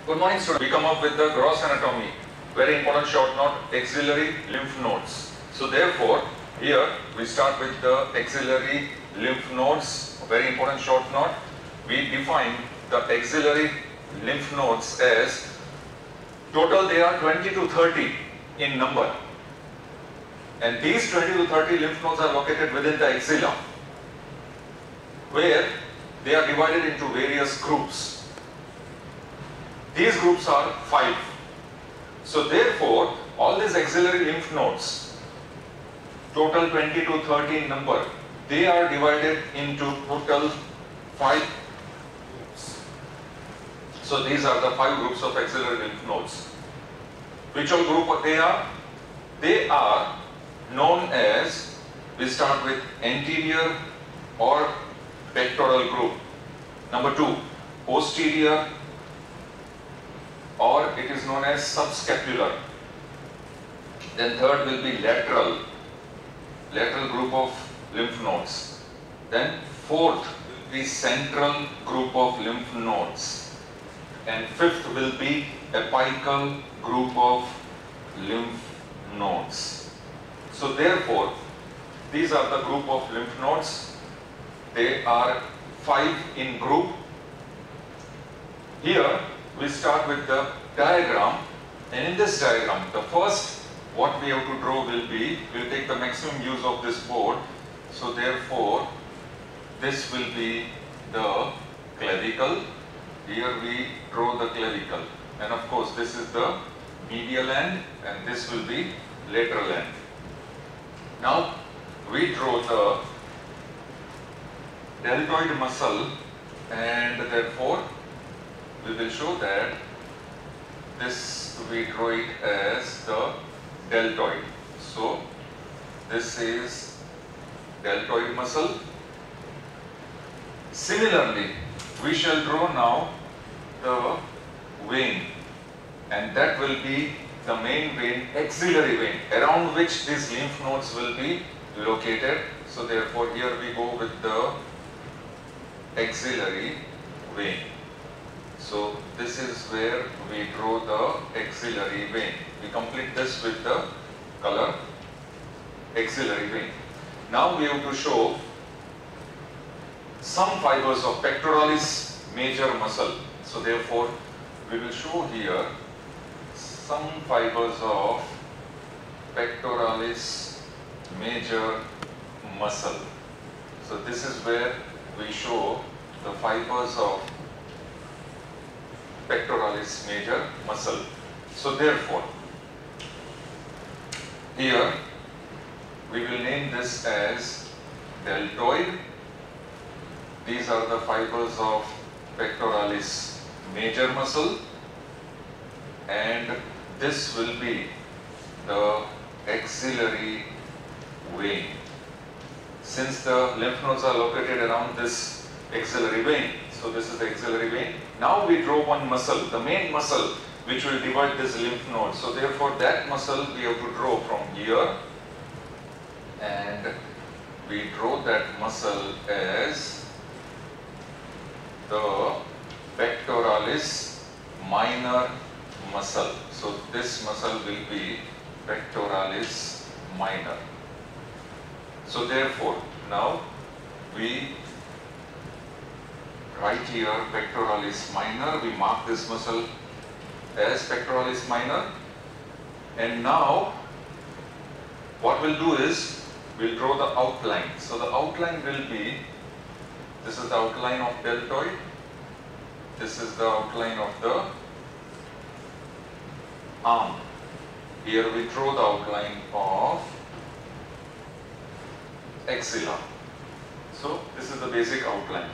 Good morning, students. We come up with the gross anatomy. Very important short note, axillary lymph nodes. So therefore, here we start with the axillary lymph nodes. Very important short note. We define the axillary lymph nodes as total they are 20 to 30 in number. And these 20 to 30 lymph nodes are located within the axilla, where they are divided into various groups. These groups are 5. So therefore, all these axillary lymph nodes, total 20 to 30 in number, they are divided into total 5 groups. So these are the 5 groups of axillary lymph nodes. Which all group they are? They are known as, we start with anterior or pectoral group. Number 2, posterior, or it is known as subscapular. Then third will be lateral group of lymph nodes. Then fourth will be central group of lymph nodes. And fifth will be apical group of lymph nodes. So therefore, these are the group of lymph nodes. They are 5 in group. Here we start with the diagram, and in this diagram, the first what we have to draw will be, we will take the maximum use of this board. So therefore, this will be the clavicle. Here we draw the clavicle, and of course this is the medial end and this will be lateral end. Now we draw the deltoid muscle, and therefore we will show that this, we draw it as the deltoid. So this is deltoid muscle. Similarly, we shall draw now the vein, and that will be the main vein, axillary vein, around which these lymph nodes will be located. So therefore here we go with the axillary vein. So this is where we draw the axillary vein. We complete this with the color axillary vein. Now we have to show some fibers of pectoralis major muscle. So therefore we will show here some fibers of pectoralis major muscle. So this is where we show the fibers of pectoralis major muscle. So therefore, here we will name this as deltoid. These are the fibers of pectoralis major muscle, and this will be the axillary vein. Since the lymph nodes are located around this axillary vein, so this is the axillary vein. Now we draw one muscle, the main muscle which will divide this lymph node. So therefore that muscle we have to draw from here, and we draw that muscle as the pectoralis minor muscle. So this muscle will be pectoralis minor. So therefore now we write here pectoralis minor. We mark this muscle as pectoralis minor, and now what we'll do is we'll draw the outline. So the outline will be, this is the outline of deltoid, this is the outline of the arm. Here we draw the outline of axilla. So this is the basic outline.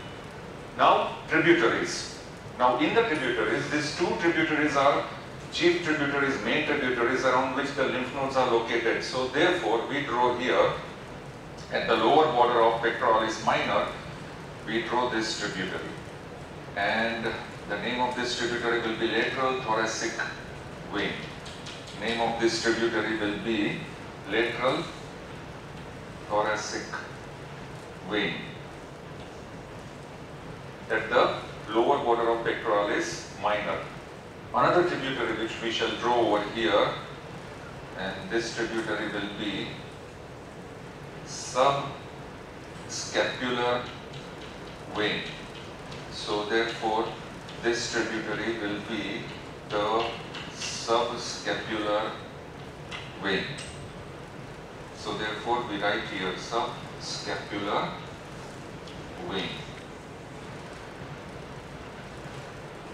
Now tributaries. Now in the tributaries, these two tributaries are chief tributaries, main tributaries around which the lymph nodes are located. So therefore we draw here at the lower border of pectoralis minor, we draw this tributary, and the name of this tributary will be lateral thoracic vein. Name of this tributary will be lateral thoracic vein at the lower border of pectoralis minor. another tributary which we shall draw over here, and this tributary will be subscapular vein. So therefore this tributary will be the subscapular vein. So therefore we write here subscapular vein.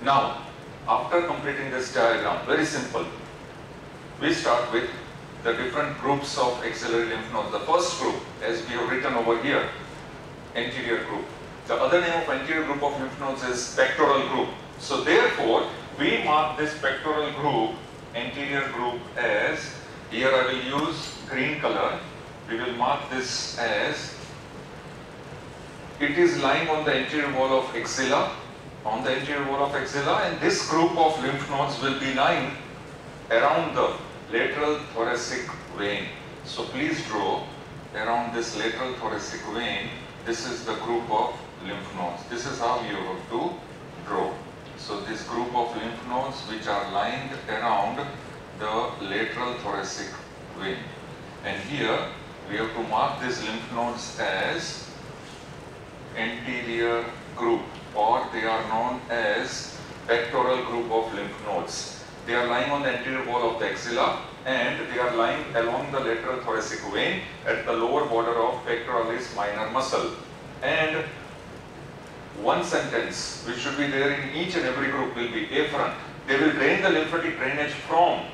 Now after completing this diagram, very simple, we start with the different groups of axillary lymph nodes. The first group, as we have written over here, anterior group. The other name of anterior group of lymph nodes is pectoral group. So therefore we mark this pectoral group, anterior group, as, here I will use green color, we will mark this as, it is lying on the anterior wall of axilla, and this group of lymph nodes will be lying around the lateral thoracic vein. So please draw around this lateral thoracic vein. This is the group of lymph nodes. This is how you have to draw. So this group of lymph nodes which are lying around the lateral thoracic vein. And here we have to mark these lymph nodes as anterior group, or they are known as pectoral group of lymph nodes. They are lying on the anterior wall of the axilla and they are lying along the lateral thoracic vein at the lower border of pectoralis minor muscle. And one sentence which should be there in each and every group will be afferent. They will drain the lymphatic drainage from,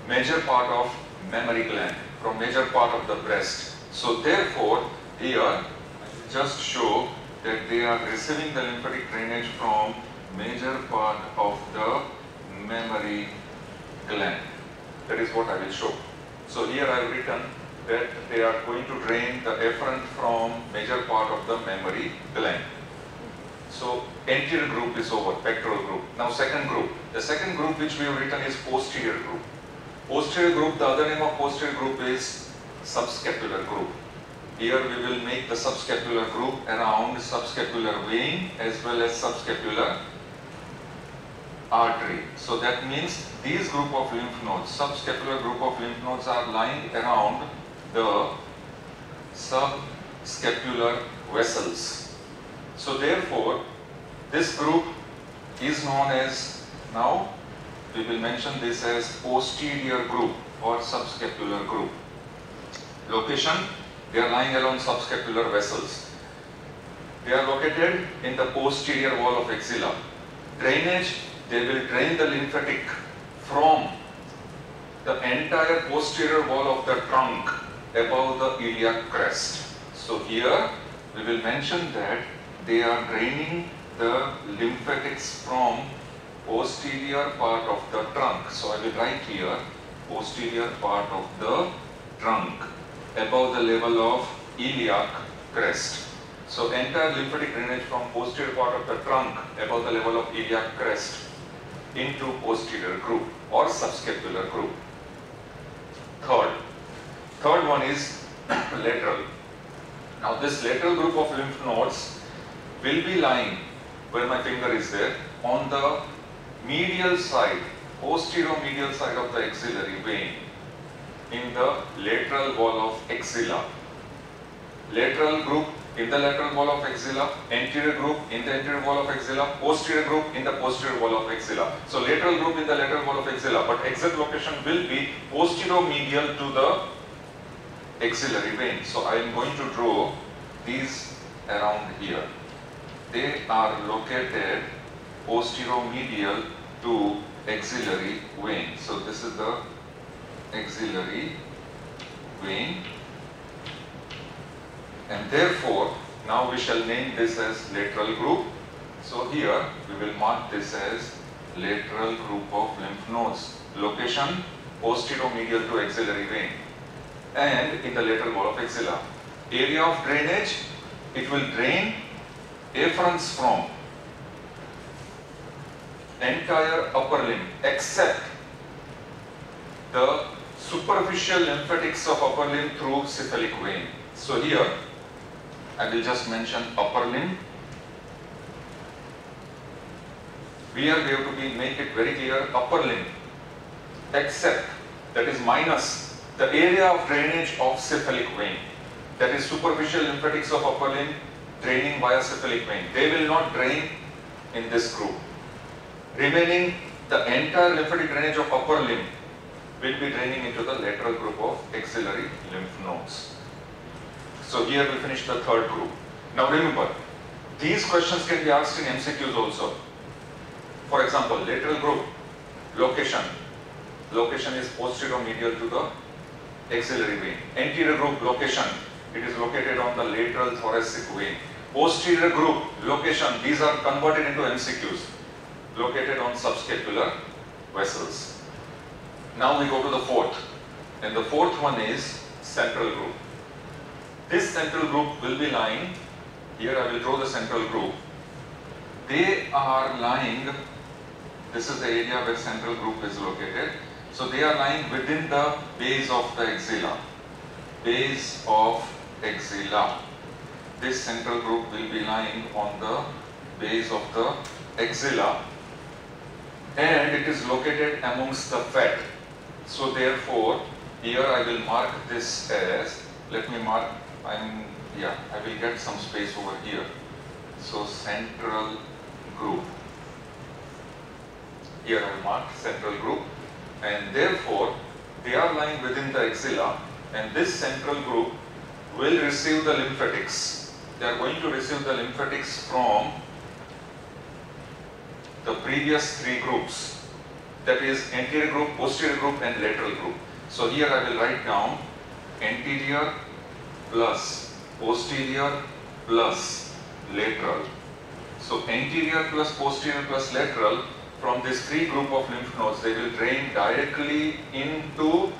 major part of mammary gland, from major part of the breast. So therefore here I will just show that they are receiving the lymphatic drainage from major part of the mammary gland. That is what I will show. So here I have written that they are going to drain the efferent from major part of the mammary gland. So anterior group is over, pectoral group. Now second group. The second group which we have written is posterior group. Posterior group, the other name of posterior group is subscapular group. Here we will make the subscapular group around subscapular vein as well as subscapular artery. So that means these group of lymph nodes, subscapular group of lymph nodes, are lying around the subscapular vessels. So therefore this group is known as, now we will mention this as posterior group or subscapular group. Location, they are lying along subscapular vessels. They are located in the posterior wall of axilla. Drainage, they will drain the lymphatic from the entire posterior wall of the trunk above the iliac crest. So here we will mention that they are draining the lymphatics from posterior part of the trunk. So I will write here posterior part of the trunk above the level of iliac crest. So entire lymphatic drainage from posterior part of the trunk above the level of iliac crest into posterior group or subscapular group. Third one is lateral. Now this lateral group of lymph nodes will be lying, where my finger is there, on the medial side, posterior medial side of the axillary vein, in the lateral wall of axilla. Lateral group in the lateral wall of axilla, anterior group in the anterior wall of axilla, posterior group in the posterior wall of axilla. So lateral group in the lateral wall of axilla, but exact location will be posterior medial to the axillary vein. So I am going to draw these around here. They are located posterior medial to axillary vein. So this is the axillary vein, and therefore now we shall name this as lateral group. So here we will mark this as lateral group of lymph nodes. Location posterior medial to axillary vein and in the lateral wall of axilla. Area of drainage, it will drain efferents from entire upper limb except the superficial lymphatics of upper limb through cephalic vein. So here I will just mention upper limb Here we have to make it very clear, upper limb, except, that is minus, the area of drainage of cephalic vein. That is superficial lymphatics of upper limb draining via cephalic vein. They will not drain in this group. Remaining, the entire lymphatic drainage of upper limb will be draining into the lateral group of axillary lymph nodes. So here we finish the third group. Now remember, these questions can be asked in MCQs also. For example, lateral group, location. Location is posterior medial to the axillary vein. Anterior group, location. It is located on the lateral thoracic vein. Posterior group, location. These are converted into MCQs. Located on subscapular vessels. Now we go to the fourth. And the fourth one is central group. This central group will be lying, here I will draw the central group. They are lying, this is the area where central group is located. So they are lying within the base of the axilla. Base of axilla. This central group will be lying on the base of the axilla. And it is located amongst the fat. So therefore, here I will mark this as, let me mark, I will get some space over here. So central group. Here I will mark central group, and therefore they are lying within the axilla, and this central group will receive the lymphatics. They are going to receive the lymphatics from the previous three groups, that is anterior group, posterior group and lateral group. So here I will write down anterior plus posterior plus lateral. So anterior plus posterior plus lateral, from this three group of lymph nodes, they will drain directly into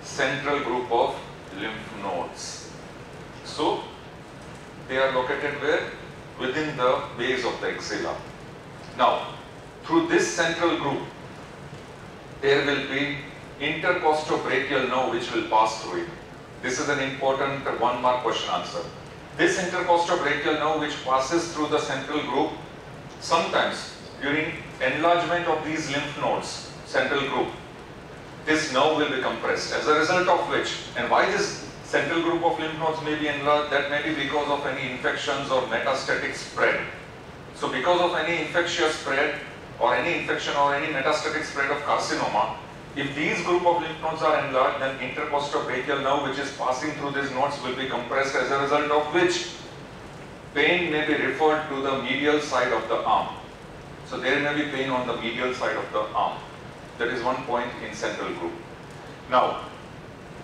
central group of lymph nodes. So they are located where? Within the base of the axilla. Now, through this central group, there will be intercostobrachial nerve which will pass through it. This is an important one-mark question answer. This intercostobrachial nerve which passes through the central group, sometimes during enlargement of these lymph nodes, central group, this nerve will be compressed, as a result of which, and why this central group of lymph nodes may be enlarged, that may be because of any infections or metastatic spread. So because of any infectious spread or any infection or any metastatic spread of carcinoma, if these group of lymph nodes are enlarged, then intercostobrachial nerve which is passing through these nodes will be compressed, as a result of which pain may be referred to the medial side of the arm. So there may be pain on the medial side of the arm. That is one point in central group. Now,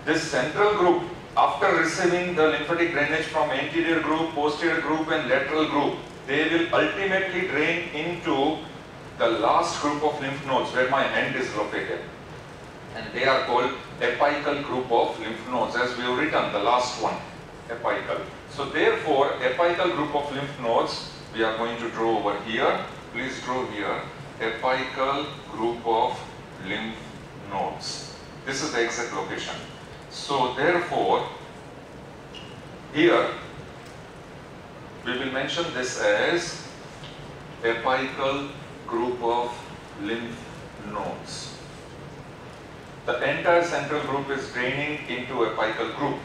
this central group, after receiving the lymphatic drainage from anterior group, posterior group and lateral group, they will ultimately drain into the last group of lymph nodes where my hand is located. And they are called apical group of lymph nodes, as we have written, the last one, apical. So therefore, apical group of lymph nodes, we are going to draw over here. Please draw here, apical group of lymph nodes. This is the exact location. So therefore, here we will mention this as apical group of lymph nodes. The entire central group is draining into apical group.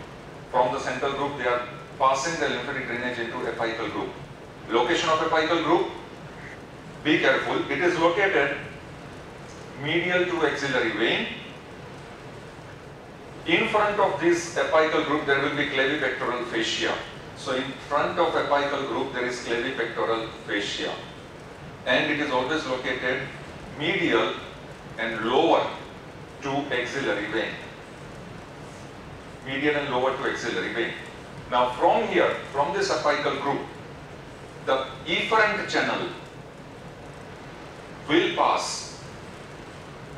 From the central group, they are passing the lymphatic drainage into apical group. Location of apical group, be careful, it is located medial to axillary vein. In front of this apical group, there will be clavipectoral fascia. So in front of apical group, there is clavipectoral fascia. And it is always located medial and lower to axillary vein. Medial and lower to axillary vein. Now from here, from this apical group, the efferent channel will pass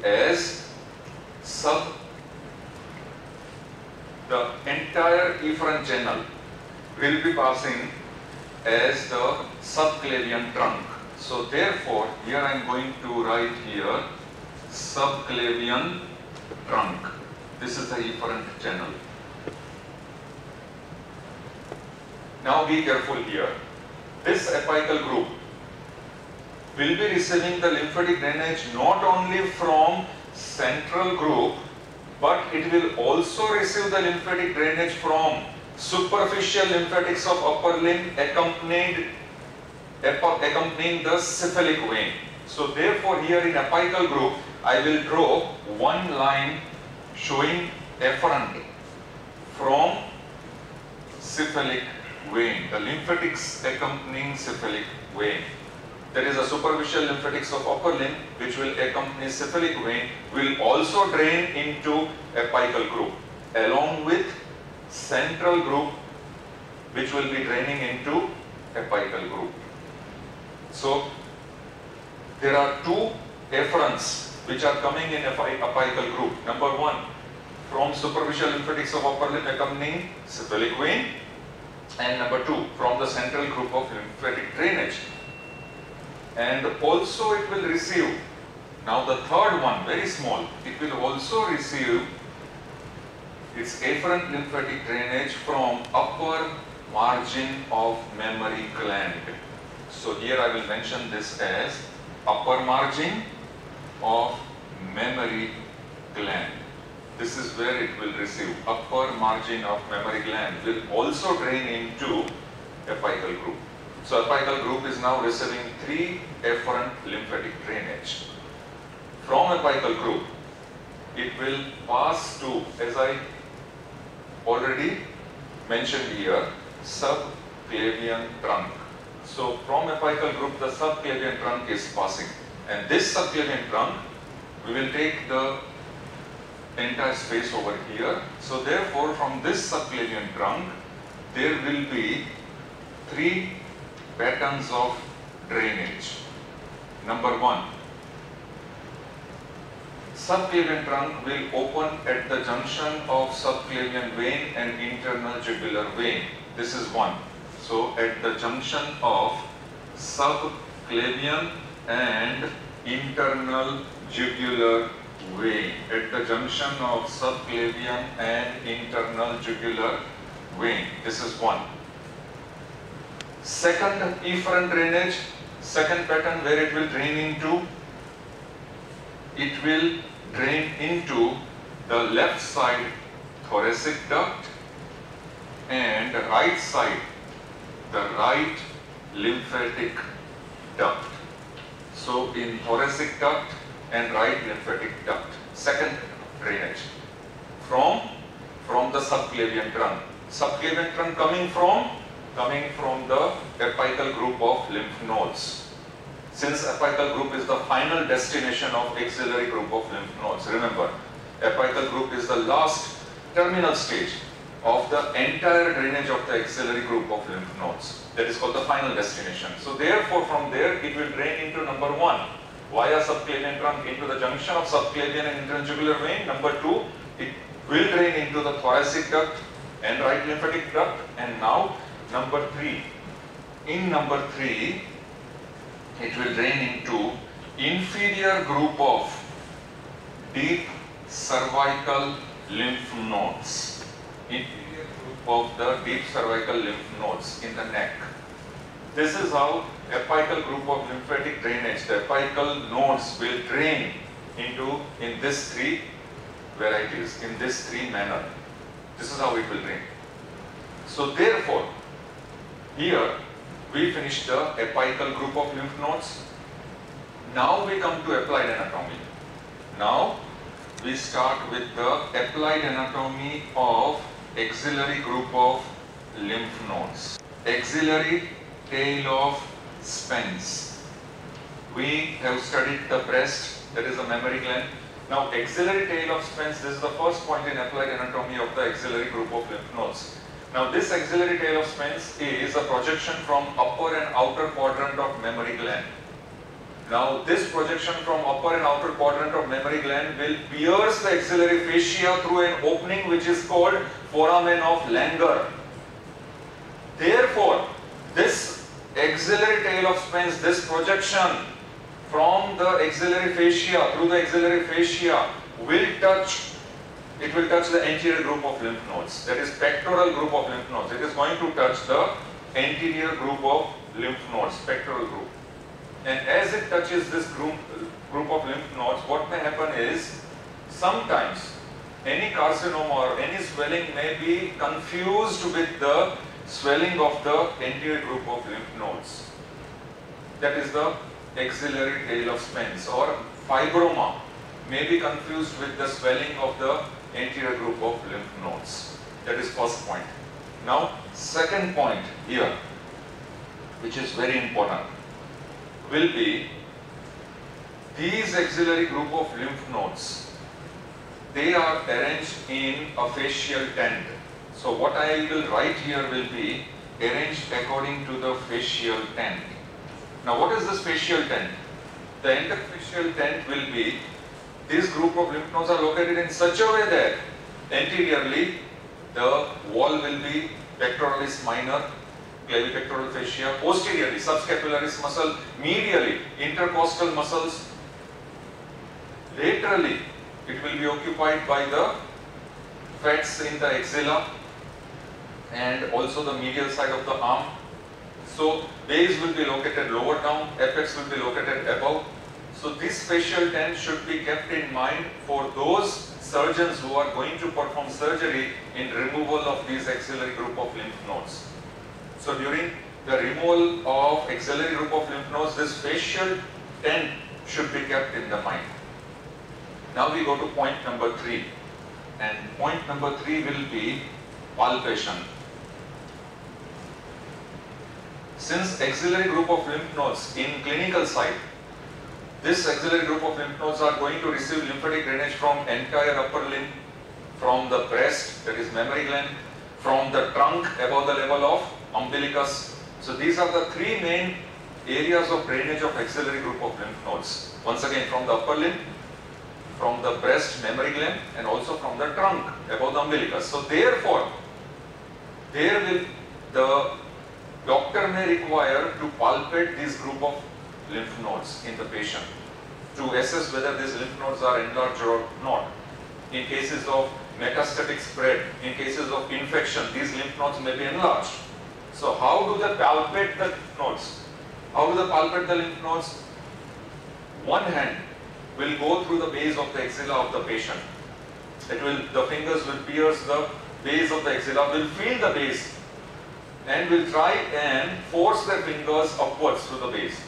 as the entire efferent channel will be passing as the subclavian trunk. So therefore, here I am going to write here subclavian trunk. This is the efferent channel. Now be careful here. This apical group will be receiving the lymphatic drainage not only from central group, but it will also receive the lymphatic drainage from superficial lymphatics of upper limb accompanying the cephalic vein. So therefore here in apical group, I will draw one line showing efferent from cephalic vein, the lymphatics accompanying cephalic vein. There is a superficial lymphatics of upper limb which will accompany cephalic vein, will also drain into apical group along with central group which will be draining into apical group. So there are two efferents which are coming in apical group. Number one, from superficial lymphatics of upper limb accompanying cephalic vein, and number two, from the central group of lymphatic drainage. And also it will receive, now the third one, very small, it will also receive its afferent lymphatic drainage from upper margin of mammary gland. So here I will mention this as upper margin of mammary gland. This is where it will receive. Upper margin of mammary gland will also drain into apical group. So apical group is now receiving three afferent lymphatic drainage. From apical group, it will pass to, as I already mentioned here, subclavian trunk. So from apical group, the subclavian trunk is passing, and this subclavian trunk, we will take the entire space over here. So therefore, from this subclavian trunk, there will be three patterns of drainage. Number one, subclavian trunk will open at the junction of subclavian vein and internal jugular vein. This is one. So at the junction of subclavian and internal jugular vein, at the junction of subclavian and internal jugular vein. This is one. Second efferent drainage, second pattern where it will drain into, it will drain into the left side thoracic duct and right side the right lymphatic duct. So in thoracic duct and right lymphatic duct, second drainage from the subclavian trunk. Subclavian trunk coming from the apical group of lymph nodes. Since apical group is the final destination of axillary group of lymph nodes, remember, apical group is the last terminal stage of the entire drainage of the axillary group of lymph nodes. That is called the final destination. So therefore, from there it will drain into number one, via subclavian trunk into the junction of subclavian and internal jugular vein. Number two, it will drain into the thoracic duct and right lymphatic duct. And now number three, in number three, it will drain into inferior group of deep cervical lymph nodes. Inferior group of the deep cervical lymph nodes in the neck. This is how apical group of lymphatic drainage, the apical nodes will drain into in this three varieties, in this three manner. This is how it will drain. So therefore, here we finish the apical group of lymph nodes. Now we come to applied anatomy. Now we start with the applied anatomy of axillary group of lymph nodes. Axillary tail of Spence. We have studied the breast, that is the mammary gland. Now axillary tail of Spence, this is the first point in applied anatomy of the axillary group of lymph nodes. Now this axillary tail of Spence is a projection from upper and outer quadrant of mammary gland. Now this projection from upper and outer quadrant of mammary gland will pierce the axillary fascia through an opening which is called foramen of Langer. Therefore, this axillary tail of Spence, this projection from the axillary fascia through the axillary fascia will touch the anterior group of lymph nodes, that is pectoral group of lymph nodes. It is going to touch the anterior group of lymph nodes, pectoral group. and as it touches this group of lymph nodes, what may happen is sometimes any carcinoma or any swelling may be confused with the swelling of the anterior group of lymph nodes. That is the axillary tail of Spence, or fibroma may be confused with the swelling of the anterior group of lymph nodes. That is first point. Now, second point here, which is very important, will be these axillary group of lymph nodes. They are arranged in a fascial tent. So what I will write here will be arranged according to the fascial tent. Now what is this fascial tent? The interfacial tent will be, this group of lymph nodes are located in such a way that anteriorly the wall will be pectoralis minor, clavipectoral fascia, posteriorly subscapularis muscle, medially intercostal muscles, laterally it will be occupied by the fats in the axilla and also the medial side of the arm. So base will be located lower down, apex will be located above. So this fascial tent should be kept in mind for those surgeons who are going to perform surgery in removal of these axillary group of lymph nodes. So during the removal of axillary group of lymph nodes, this fascial tent should be kept in the mind. Now we go to point number 3, and point number 3 will be palpation. Since axillary group of lymph nodes in clinical site, this axillary group of lymph nodes are going to receive lymphatic drainage from entire upper limb, from the breast, that is mammary gland, from the trunk above the level of umbilicus. So these are the 3 main areas of drainage of axillary group of lymph nodes. Once again, from the upper limb, from the breast, mammary gland, and also from the trunk above the umbilicus. So therefore, the doctor may require to palpate this group of lymph nodes in the patient to assess whether these lymph nodes are enlarged or not. In cases of metastatic spread, in cases of infection, these lymph nodes may be enlarged. So how do they palpate the nodes? How do they palpate the lymph nodes? One hand will go through the base of the axilla of the patient. The fingers will pierce the base of the axilla, will feel the base, and will try and force their fingers upwards through the base.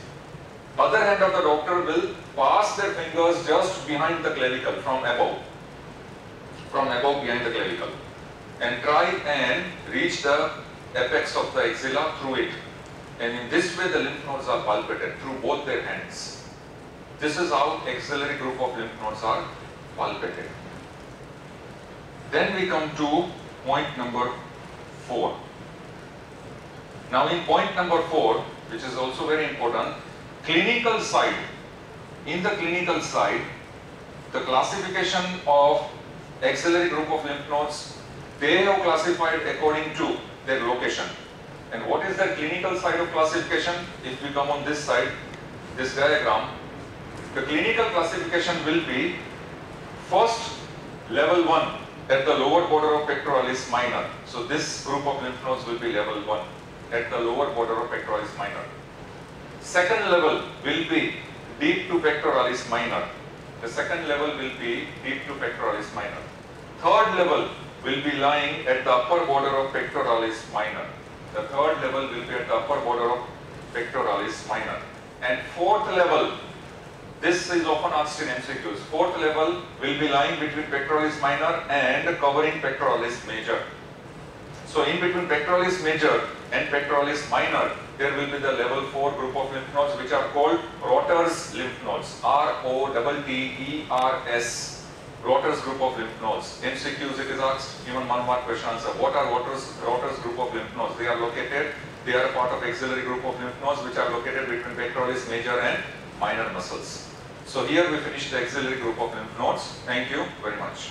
Other hand of the doctor will pass their fingers just behind the clavicle from above behind the clavicle, and try and reach the apex of the axilla through it. And in this way the lymph nodes are palpated through both their hands. This is how axillary group of lymph nodes are palpated. Then we come to point number 4. Now in point number 4, which is also very important, clinical side. In the clinical side, the classification of axillary group of lymph nodes, they have classified according to their location. And what is the clinical side of classification? If we come on this side, this diagram, the clinical classification will be first level 1 at the lower border of pectoralis minor. So this group of lymph nodes will be level 1 at the lower border of pectoralis minor. Second level will be deep to pectoralis minor. The second level will be deep to pectoralis minor. Third level will be lying at the upper border of pectoralis minor. The third level will be at the upper border of pectoralis minor. And fourth level, this is often asked in MCQs, fourth level will be lying between pectoralis minor and covering pectoralis major. So in between pectoralis major and pectoralis minor, there will be the level 4 group of lymph nodes, which are called Rotter's lymph nodes. ROTTERS, Rotter's group of lymph nodes. MCQs it is asked, even 1 mark question answer. What are Rotter's group of lymph nodes? They are a part of axillary group of lymph nodes, which are located between pectoralis major and minor muscles. So here we finish the axillary group of lymph nodes. Thank you very much.